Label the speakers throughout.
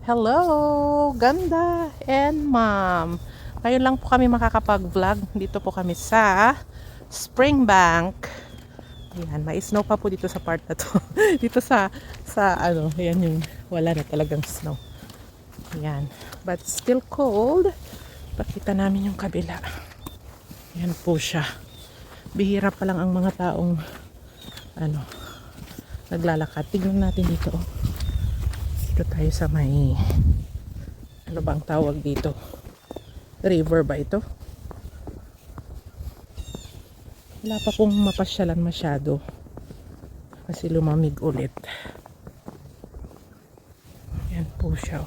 Speaker 1: Hello, ganda and ma'am. Ngayon lang po kami makakapag-vlog. Dito po kami sa Springbank. Ayan, may snow pa po dito sa part na to. Dito sa ano, ayan yung wala na talagang snow. Ayan, but still cold. Pakita namin yung kabila. Ayan po siya. Bihira pa lang ang mga taong ano, naglalakad. Tignan natin dito. Dito tayo sa may ano bang tawag dito? River ba ito? Wala pa pong mapasyalan masyado kasi lumamig ulit. Yan po siya.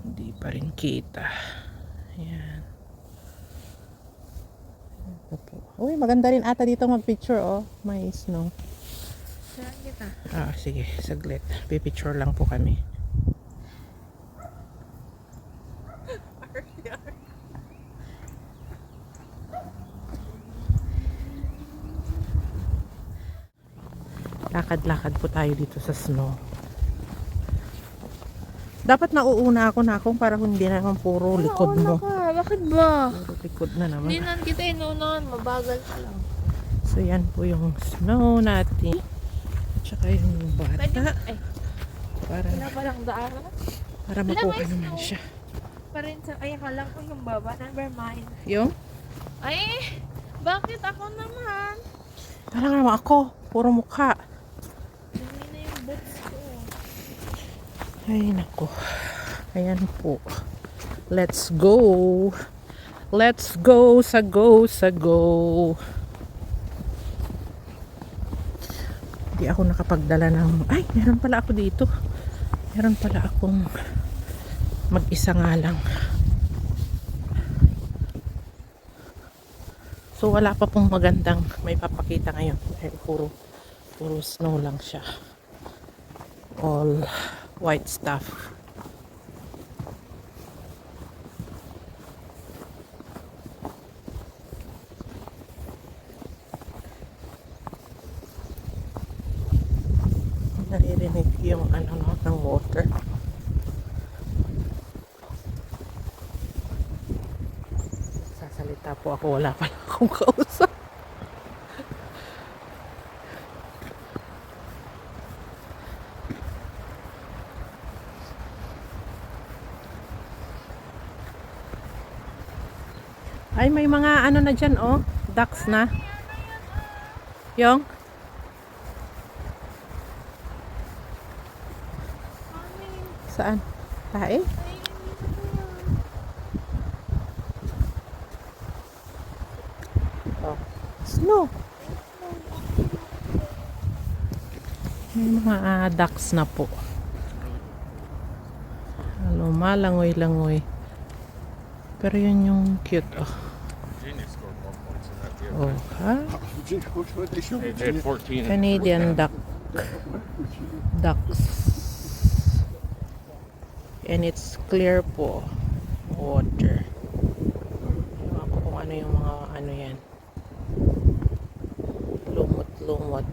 Speaker 1: Hindi pa rin kita. Yan. Ito po. Uy, maganda rin ata dito mag-picture, oh. May snow.
Speaker 2: Saan kita?
Speaker 1: Sige, saglit. Pipicture lang po kami. Lakad-lakad po tayo dito sa snow. Dapat nauuna ako na akong para hindi na naman puro likod mo.
Speaker 2: Bakit ba?
Speaker 1: Puro likod na naman.
Speaker 2: Hindi na kita inunahan. Mabagal ka lang.
Speaker 1: So yan po yung snow natin. Tsaka yung
Speaker 2: Pwede
Speaker 1: bata.
Speaker 2: ay,
Speaker 1: Para,
Speaker 2: wala pa lang daan.
Speaker 1: para makuha naman siya.
Speaker 2: Pa rin sa, ay, akala ko yung baba. Never mind.
Speaker 1: Yung?
Speaker 2: Ay, bakit ako naman?
Speaker 1: Parang naman ako. Puro mukha.
Speaker 2: Dumi na yung boots ko.
Speaker 1: Ay nako. Ayan po. Let's go. Let's go sa go sa go. Hindi ako nakapagdala ng... Ay, meron pala ako dito. Meron pala akong mag-isa nga lang. So wala pa pong magandang may papakita ngayon. Dahil puro snow lang siya. All white stuff. Naririnig yung ano no, ng water. Sasalita po ako, wala pala akong kausap. Ay, may mga ano na dyan, oh. Ducks na. Yung? Saan? Tae? Oh. Snow. May mga ducks na po. Lumalangoy-langoy. Pero yun yung cute, oh.
Speaker 3: Virginia scored more points in that year.
Speaker 1: Oh, ha?
Speaker 3: They had 14.
Speaker 1: Canadian ducks. And it's clear po water. Ewan ko kung ano yung mga ano yan. Lumot-lumot.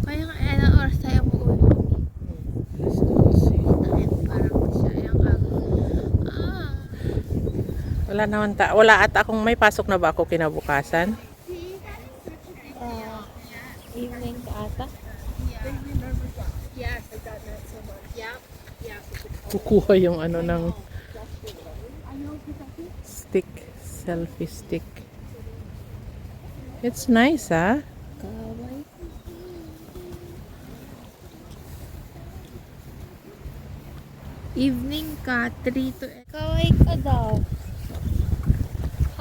Speaker 2: Kaya nga, ilang oras tayo uuwi, mami?
Speaker 1: Let's go see.
Speaker 2: Takit parang siya. Yung
Speaker 1: Wala naman wala at akong may pasok na ba ako kinabukasan?
Speaker 2: Evening ka ata?
Speaker 1: Kukuha yung ano ng stick, selfie stick. It's nice, ah.
Speaker 2: Kaway. Evening ka, 3 to... Kaway ka daw.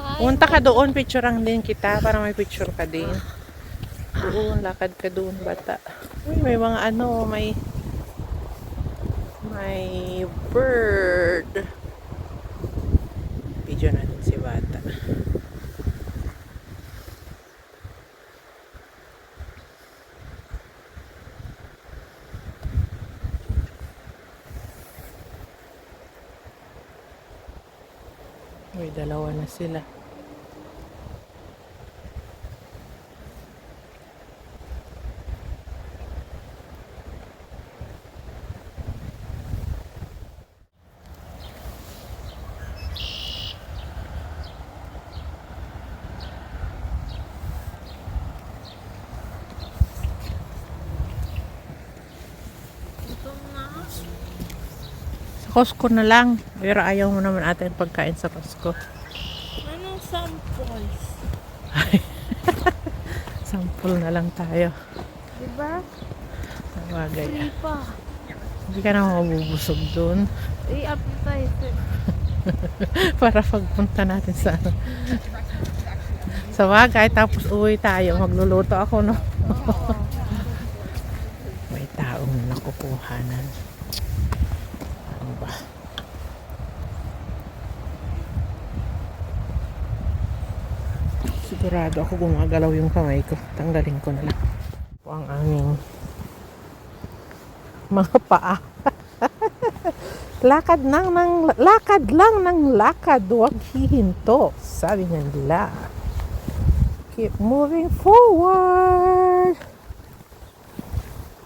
Speaker 2: Hi.
Speaker 1: Punta ka doon, picturean din kita para may picture ka din. Doon, lakad ka doon, bata. Uy, may mga ano, may bird. Video natin si bata. Uy, dalawa na sila.
Speaker 2: Ito na.
Speaker 1: Sa Costco na lang. Pero ayaw mo naman ata yung pagkain sa Costco.
Speaker 2: Anong samples?
Speaker 1: Sample na lang tayo.
Speaker 2: Diba?
Speaker 1: Sabagay.
Speaker 2: Free pa.
Speaker 1: Hindi ka na mabubusog doon.
Speaker 2: I-appetizer.
Speaker 1: Para pagpunta natin sa ano. Sa bagay, tapos uwi tayo. Magluluto ako, no?
Speaker 2: Oo.
Speaker 1: May taong nakukuhanan. Ano ba? Sigurado ako gumagalaw yung kamay ko. Tanggalin ko na lang. Ito ang aming mga paa. Lakad lang ng lakad, huwag hihinto, sabi nga nila. Keep moving forward.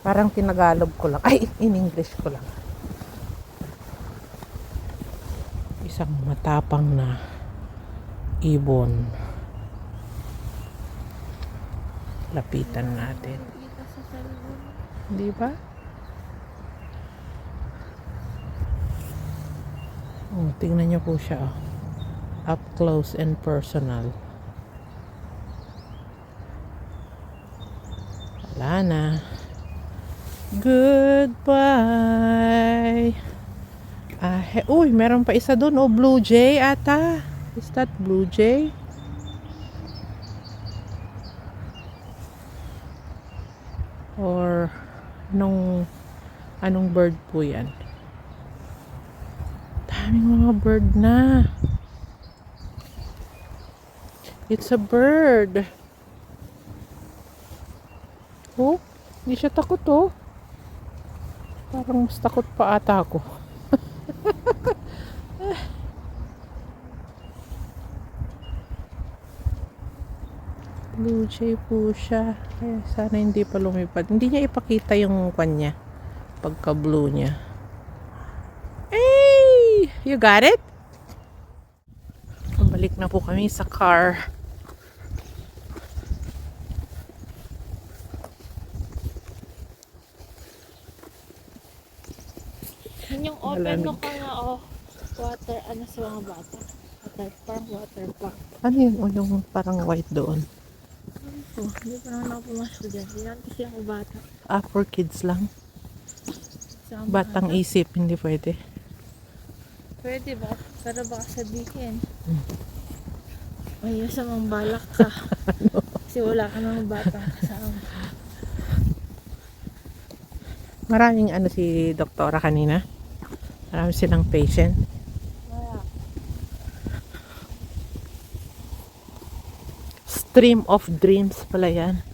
Speaker 1: Parang tinagalog ko lang. Ay, in English ko lang. Isang matapang na ibon. Lapitan natin.
Speaker 2: Kita sa cellphone.
Speaker 1: Di ba? Oh, tingnan niyo po siya. Oh. Up close and personal. Wala na. Goodbye. Uy, meron pa isa doon. Oh, Blue Jay ata. Is that Blue Jay? Or anong bird po yan? Daming mga bird na. It's a bird. Oh, hindi siya takot oh. Parang mas takot pa ata ako. Blue jay po siya. Kaya sana hindi pa lumipad. Hindi niya ipakita yung kanya. Pagka blue niya. Hey! You got it? Pabalik na po kami sa car.
Speaker 2: Yun yung open
Speaker 1: Malamig.
Speaker 2: mo ka nga, oh. Water, ano sa mga bata? Water park.
Speaker 1: Ano yun? O yung parang white doon.
Speaker 2: Oh, hindi pa naman ako pumasok dyan. Hindi naman kasi ako bata.
Speaker 1: For kids lang.
Speaker 2: Sama
Speaker 1: Batang
Speaker 2: ka.
Speaker 1: isip, hindi pwede.
Speaker 2: Pwede ba? Pero baka sabihin. May masamang balak ka. Kasi wala ka namang batang kasama.
Speaker 1: Maraming ano si doktora kanina. Marami silang patient.
Speaker 2: Wala.
Speaker 1: Stream of Dreams pala yan.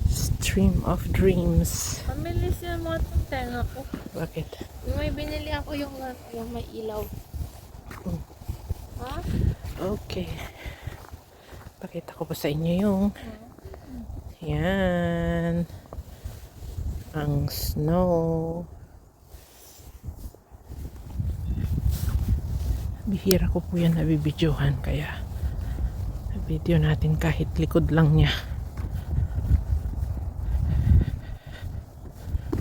Speaker 1: Stream of Dreams.
Speaker 2: Pamilis yung mga itong tenga ko.
Speaker 1: Bakit?
Speaker 2: May binili ako yung may ilaw. Ha?
Speaker 1: Okay. Pakita ko pa sa inyo yung yan. Ang snow. Bihira ko po yan nabibidyohan kaya video natin kahit likod lang niya.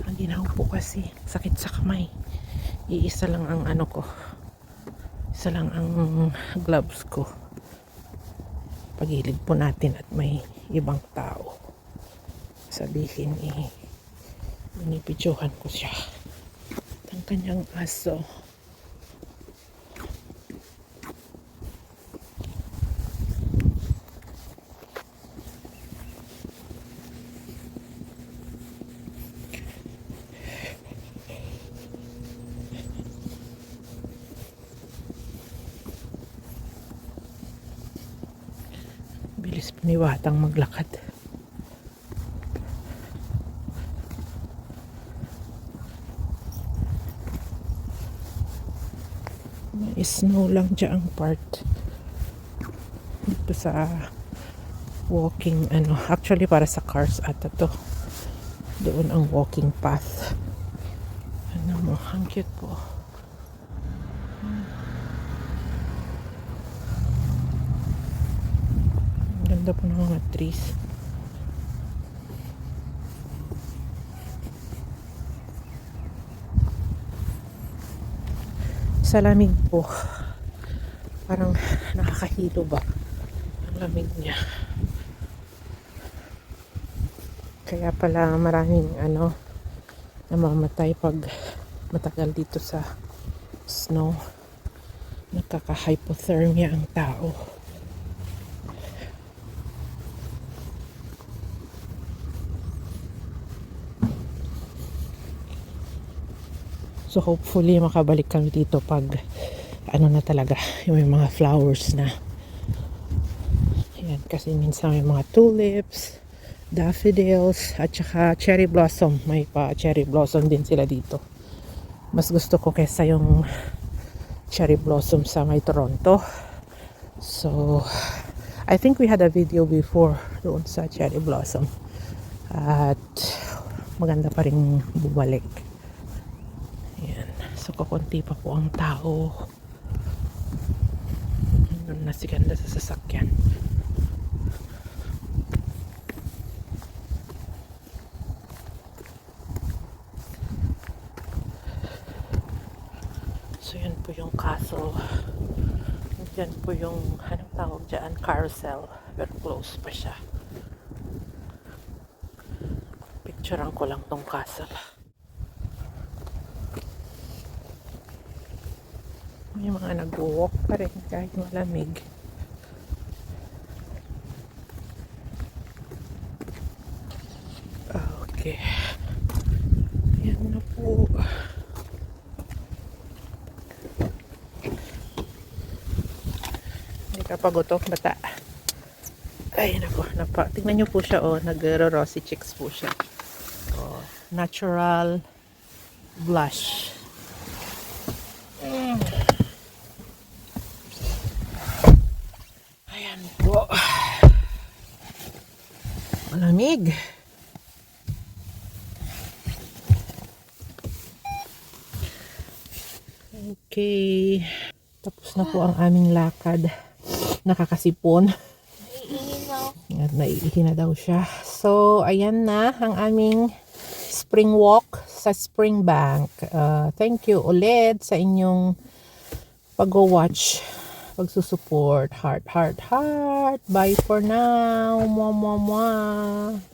Speaker 1: Ang ginawa po kasi sakit sa kamay. Iisa lang ang ano ko. Isa lang ang gloves ko. Pagilid po natin at may ibang tao. Sabihin binibidyohan ko siya. Ang kanyang aso. Bilis paniwatang maglakad. May snow lang dyan ang part. Dito sa walking ano. Actually para sa cars ata to. Doon ang walking path. Ano mo, ang cute po. Ang ganda po ng mga trees. Sa lamig po. Parang nakakahilo ba? Ang lamig niya. Kaya pala maraming namamatay pag matagal dito sa snow. Nakaka-hypothermia ang tao. So hopefully makabalik kami dito pag na talaga yung may mga flowers na. Yan, kasi minsan may mga tulips, daffodils, at saka cherry blossom. May pa cherry blossom din sila dito. Mas gusto ko kesa yung cherry blossom sa may Toronto. So, I think we had a video before doon sa cherry blossom. At maganda pa rin bumalik. Yan. So, kukunti pa po ang tao. Nandun na si Ganda sa sasakyan. So, yan po yung castle. Yan po yung, anong tawag dyan? Carousel. Pero close pa siya. Picturean ko lang tong castle. May mga nag-walk pa rin kahit malamig. Okay. Yan na po. Hindi ka pagutok, bata. Ay, nako. Tingnan nyo po siya, nag-rosy cheeks po siya. Natural blush. Ayan po. Malamig. Okay. Tapos na po ang aming lakad. Nakakasipon. At naiihi na daw siya. So, ayan na ang aming spring walk sa Springbank. Thank you ulit sa inyong pag-watch, pagsusupport. Heart, heart, heart. Bye for now. Mwah, mwah, mwah.